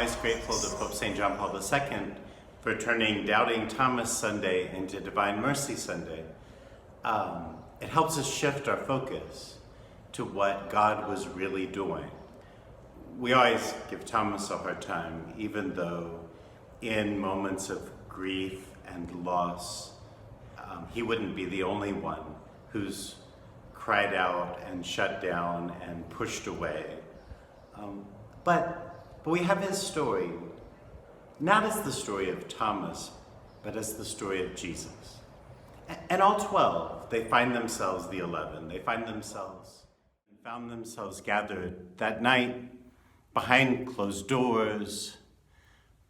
always grateful to Pope St. John Paul II for turning Doubting Thomas Sunday into Divine Mercy Sunday. It helps us shift our focus to what God was really doing. We always give Thomas a hard time, even though in moments of grief and loss, he wouldn't be the only one who's cried out and shut down and pushed away. But we have his story, not as the story of Thomas, but as the story of Jesus. And all 12, they find themselves, the 11, they found themselves gathered that night behind closed doors,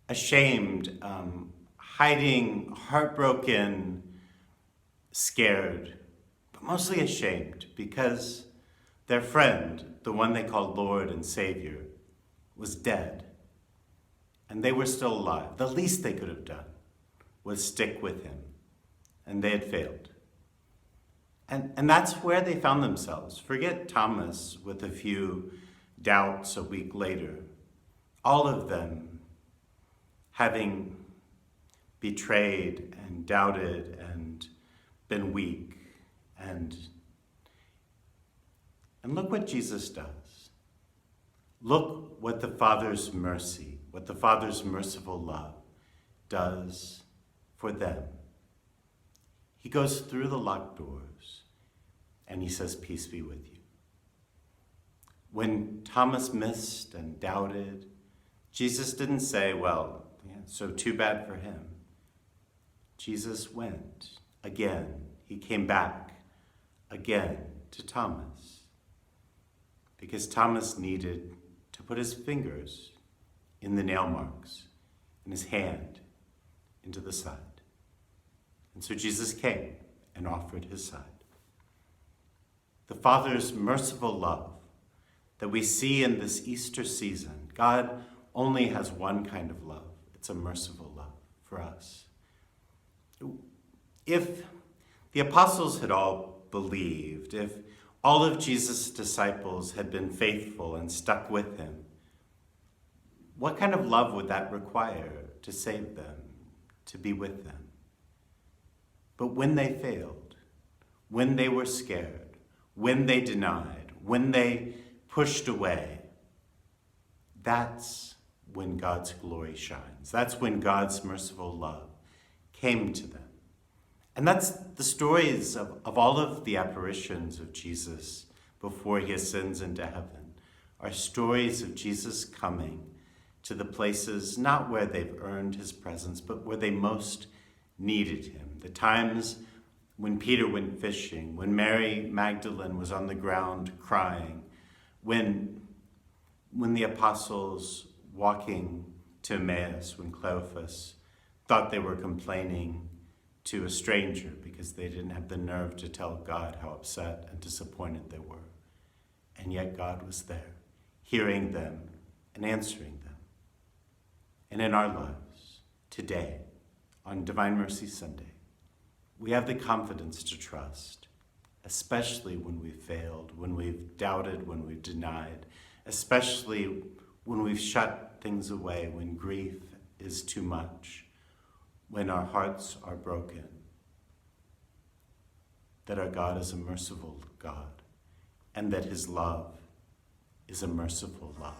ashamed, hiding, heartbroken, scared, but mostly ashamed because their friend, the one they called Lord and Savior, was dead, and they were still alive. The least they could have done was stick with him, and they had failed. And that's where they found themselves. Forget Thomas with a few doubts a week later. All of them having betrayed and doubted and been weak. And look what Jesus does. Look what the Father's mercy, what the Father's merciful love does for them. He goes through the locked doors and he says, "Peace be with you." When Thomas missed and doubted, Jesus didn't say, "Well, yeah, so too bad for him." Jesus went again. He came back again to Thomas because Thomas needed to put his fingers in the nail marks and his hand into the side. And so Jesus came and offered his side. The Father's merciful love that we see in this Easter season, God only has one kind of love. It's a merciful love for us. If the apostles had all believed, if all of Jesus' disciples had been faithful and stuck with him, what kind of love would that require to save them, to be with them? But when they failed, when they were scared, when they denied, when they pushed away, that's when God's glory shines. That's when God's merciful love came to them. And that's the stories of all of the apparitions of Jesus before he ascends into heaven, are stories of Jesus coming to the places not where they've earned his presence, but where they most needed him. The times when Peter went fishing, when Mary Magdalene was on the ground crying, when the apostles walking to Emmaus, when Cleophas thought they were complaining to a stranger because they didn't have the nerve to tell God how upset and disappointed they were. And yet God was there, hearing them and answering them. And in our lives, today, on Divine Mercy Sunday, we have the confidence to trust, especially when we've failed, when we've doubted, when we've denied, especially when we've shut things away, when grief is too much, when our hearts are broken, that our God is a merciful God and that his love is a merciful love.